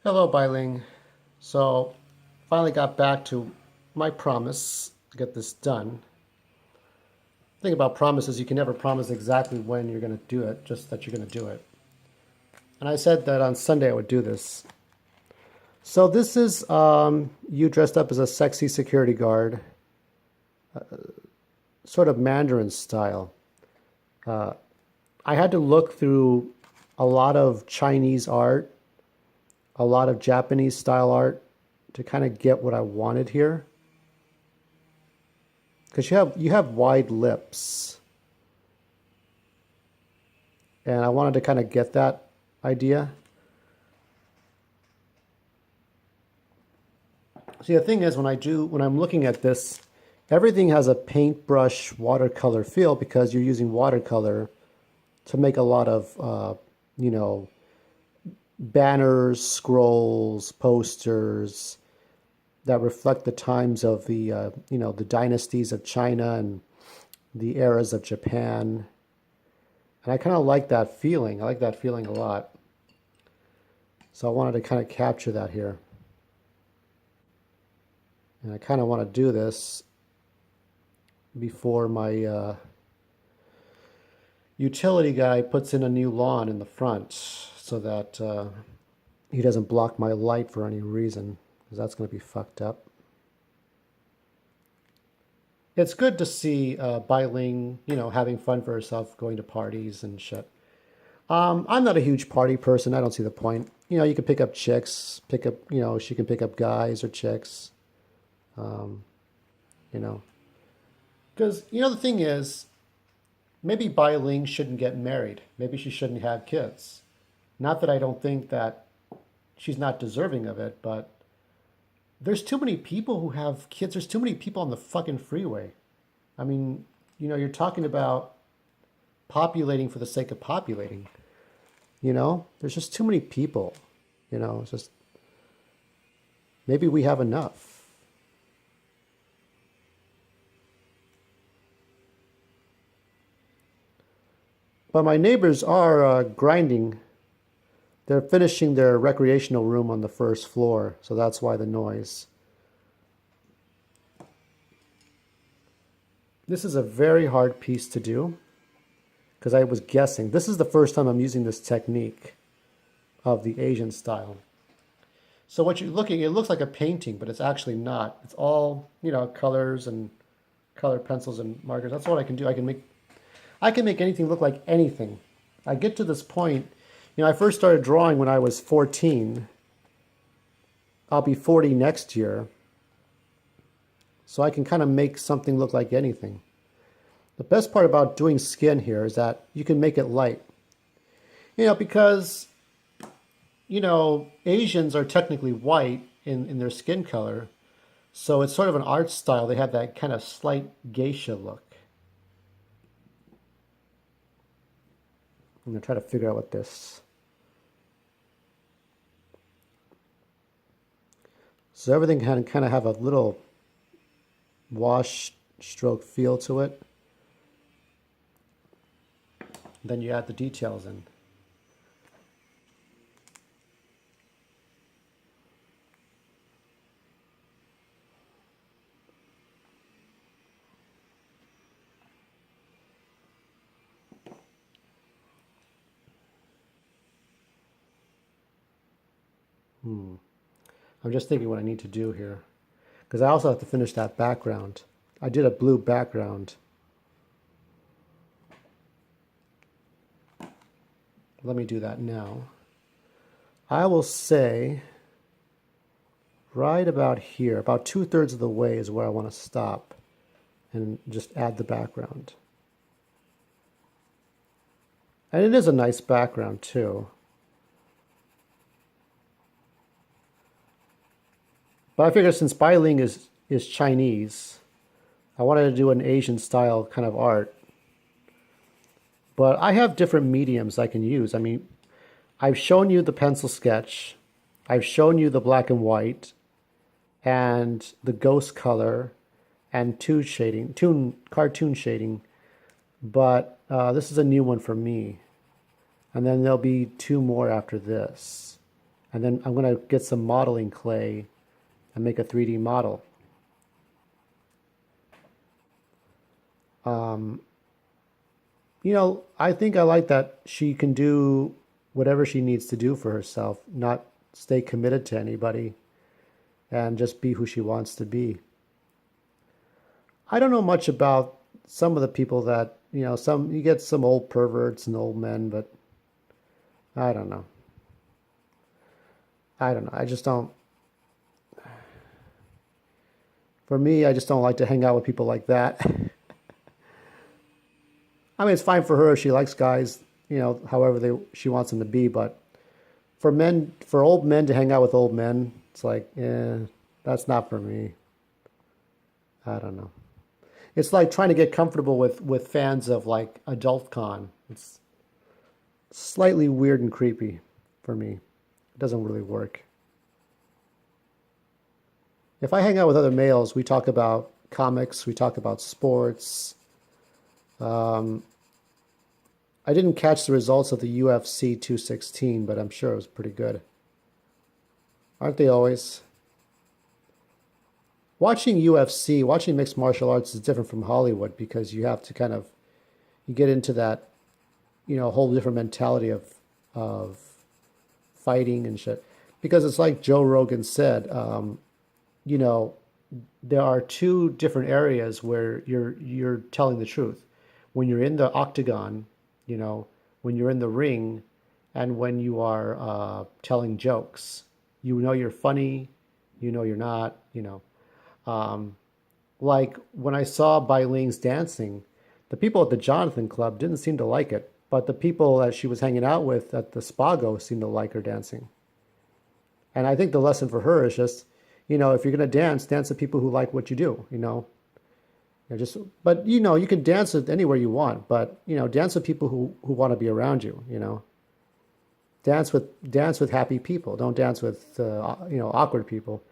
Hello, Bai Ling. So, finally got back to my promise to get this done. The thing about promises, you can never promise exactly when you're going to do it, just that you're going to do it. And I said that on Sunday I would do this. So this is you dressed up as a sexy security guard, sort of Mandarin style. I had to look through a lot of Chinese art, a lot of Japanese style art to kind of get what I wanted here. Because you have wide lips, and I wanted to kind of get that idea. See, the thing is, when I'm looking at this, everything has a paintbrush watercolor feel because you're using watercolor to make a lot of, you know, banners, scrolls, posters that reflect the times of the, the dynasties of China and the eras of Japan. And I kind of like that feeling. I like that feeling a lot. So I wanted to kind of capture that here. And I kind of want to do this before my utility guy puts in a new lawn in the front so that he doesn't block my light for any reason, because that's going to be fucked up. It's good to see Bai Ling, having fun for herself, going to parties and shit. I'm not a huge party person. I don't see the point. You can pick up chicks, she can pick up guys or chicks, you know. Because, the thing is, maybe Bai Ling shouldn't get married. Maybe she shouldn't have kids. Not that I don't think that she's not deserving of it, but there's too many people who have kids. There's too many people on the fucking freeway. I mean, you're talking about populating for the sake of populating. There's just too many people. It's just maybe we have enough. But my neighbors are grinding. They're finishing their recreational room on the first floor, so that's why the noise. This is a very hard piece to do because I was guessing. This is the first time I'm using this technique of the Asian style. So what you're looking, it looks like a painting, but it's actually not. It's all, colors and color pencils and markers. That's what I can do. I can make anything look like anything. I get to this point, I first started drawing when I was 14. I'll be 40 next year. So I can kind of make something look like anything. The best part about doing skin here is that you can make it light. Because, Asians are technically white in their skin color. So it's sort of an art style. They have that kind of slight geisha look. I'm going to try to figure out what this. So everything can kind of have a little wash stroke feel to it. Then you add the details in. I'm just thinking what I need to do here. Because I also have to finish that background. I did a blue background. Let me do that now. I will say right about here, about 2/3 of the way is where I want to stop and just add the background. And it is a nice background too. But I figured since Bai Ling is Chinese, I wanted to do an Asian style kind of art. But I have different mediums I can use. I mean, I've shown you the pencil sketch. I've shown you the black and white and the ghost color and cartoon shading. But this is a new one for me. And then there'll be two more after this. And then I'm going to get some modeling clay and make a 3D model. I think I like that she can do whatever she needs to do for herself, not stay committed to anybody and just be who she wants to be. I don't know much about some of the people that, some you get some old perverts and old men, but I don't know. I don't know. I just don't, for me, I just don't like to hang out with people like that. I mean, it's fine for her if she likes guys, however she wants them to be, but for old men to hang out with old men, it's like, that's not for me. I don't know. It's like trying to get comfortable with fans of like adult con. It's slightly weird and creepy for me. It doesn't really work. If I hang out with other males, we talk about comics, we talk about sports. I didn't catch the results of the UFC 216, but I'm sure it was pretty good. Aren't they always? Watching UFC, watching mixed martial arts is different from Hollywood because you have to you get into that, whole different mentality of fighting and shit. Because it's like Joe Rogan said, you know, there are two different areas where you're telling the truth. When you're in the octagon, when you're in the ring, and when you are telling jokes, you're funny, you're not, like when I saw Bai Ling's dancing, the people at the Jonathan Club didn't seem to like it, but the people that she was hanging out with at the Spago seemed to like her dancing. And I think the lesson for her is just, if you're gonna dance, dance with people who like what you do, but you can dance with anywhere you want, but dance with people who want to be around you, dance with happy people. Don't dance with awkward people,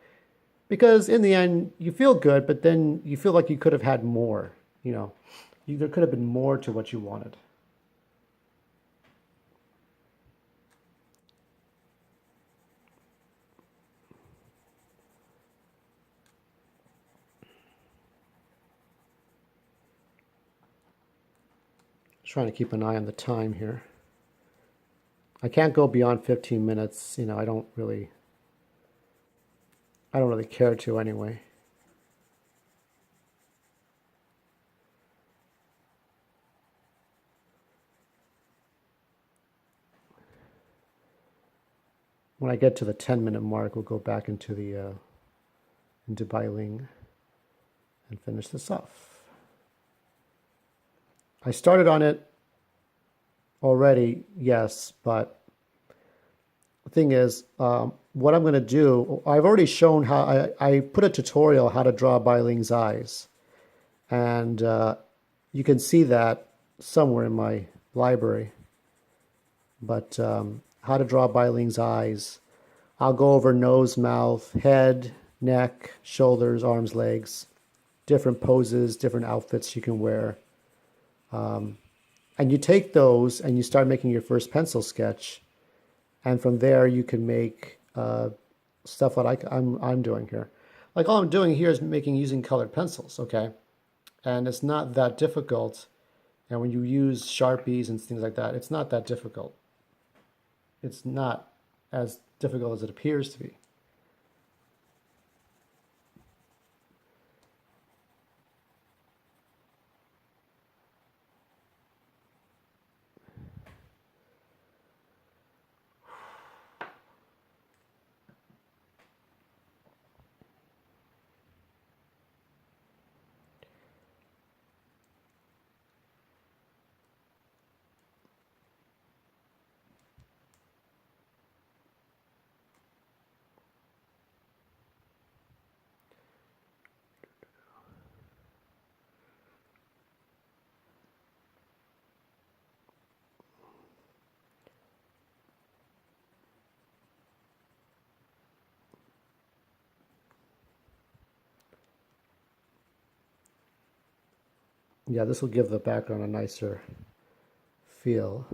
because in the end you feel good, but then you feel like you could have had more. There could have been more to what you wanted. Trying to keep an eye on the time here. I can't go beyond 15 minutes. I don't really care to anyway. When I get to the 10-minute mark, we'll go back into Bai Ling and finish this off. I started on it already, yes, but the thing is, what I'm going to do, I've already shown how I put a tutorial how to draw Bai Ling's eyes, and you can see that somewhere in my library. But how to draw Bai Ling's eyes. I'll go over nose, mouth, head, neck, shoulders, arms, legs, different poses, different outfits you can wear. And you take those and you start making your first pencil sketch. And from there you can make stuff like I'm doing here. Like all I'm doing here is using colored pencils, okay? And it's not that difficult. And when you use Sharpies and things like that, it's not that difficult. It's not as difficult as it appears to be. Yeah, this will give the background a nicer feel.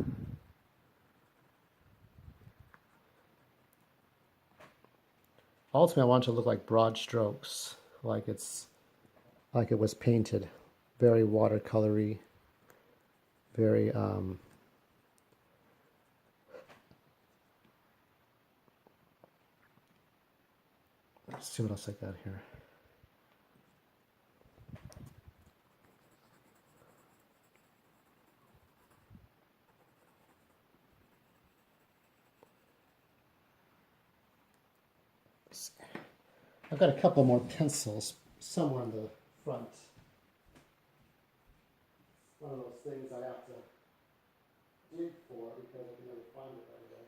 ultimately I want it to look like broad strokes, like it was painted, very watercolory, very let's see what else I got here. I've got a couple more pencils somewhere in the front. One of those things I have to dig for because I can never find it right away.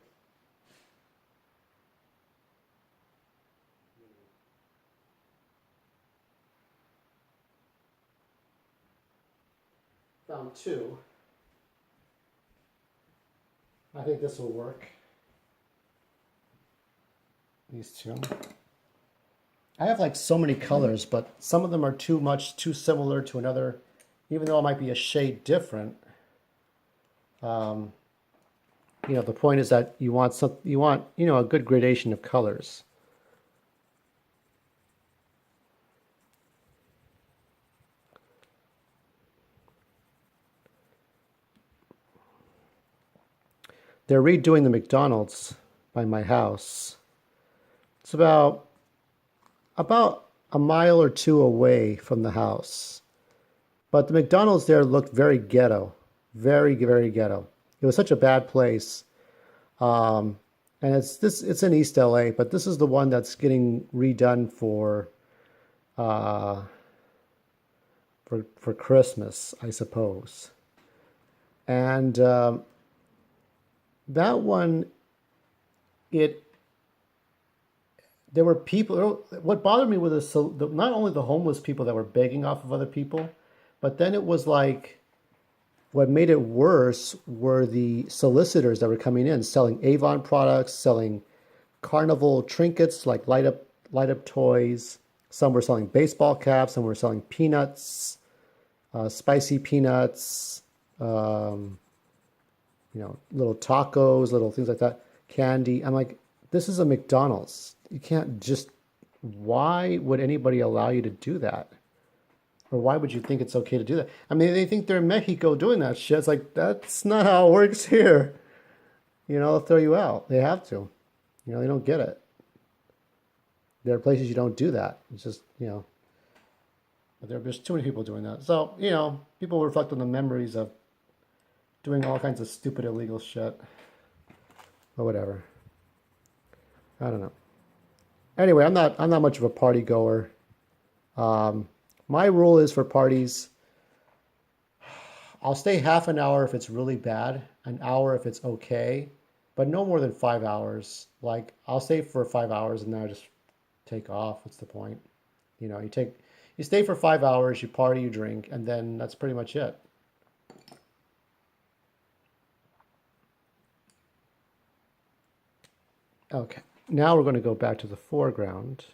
Found two. I think this will work. These two. I have like so many colors, but some of them are too similar to another, even though it might be a shade different. You know, the point is that you want a good gradation of colors. They're redoing the McDonald's by my house. It's about a mile or two away from the house. But the McDonald's there looked very ghetto, very, very ghetto. It was such a bad place. And it's in East LA, but this is the one that's getting redone uh, for Christmas, I suppose. And that one, it there were people. What bothered me was not only the homeless people that were begging off of other people, but then it was like what made it worse were the solicitors that were coming in selling Avon products, selling carnival trinkets like light up toys. Some were selling baseball caps, some were selling peanuts, spicy peanuts, little tacos, little things like that, candy. I'm like, this is a McDonald's. You can't just, why would anybody allow you to do that? Or why would you think it's okay to do that? I mean, they think they're in Mexico doing that shit. It's like, that's not how it works here. They'll throw you out. They have to. They don't get it. There are places you don't do that. It's just, but there's too many people doing that. So, people reflect on the memories of doing all kinds of stupid illegal shit. Or whatever. I don't know. Anyway, I'm not much of a party goer. My rule is for parties, I'll stay half an hour if it's really bad, an hour if it's okay, but no more than 5 hours. Like, I'll stay for 5 hours and then I just take off. What's the point? You stay for 5 hours, you party, you drink, and then that's pretty much it. Okay, now we're going to go back to the foreground.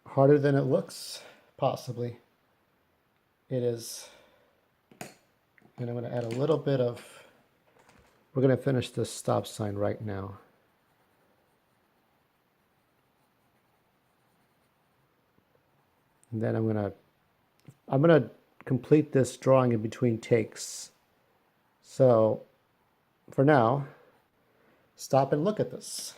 Harder than it looks, possibly. It is. And I'm going to add a little bit of, we're going to finish this stop sign right now. And then I'm going to complete this drawing in between takes. So for now, stop and look at this.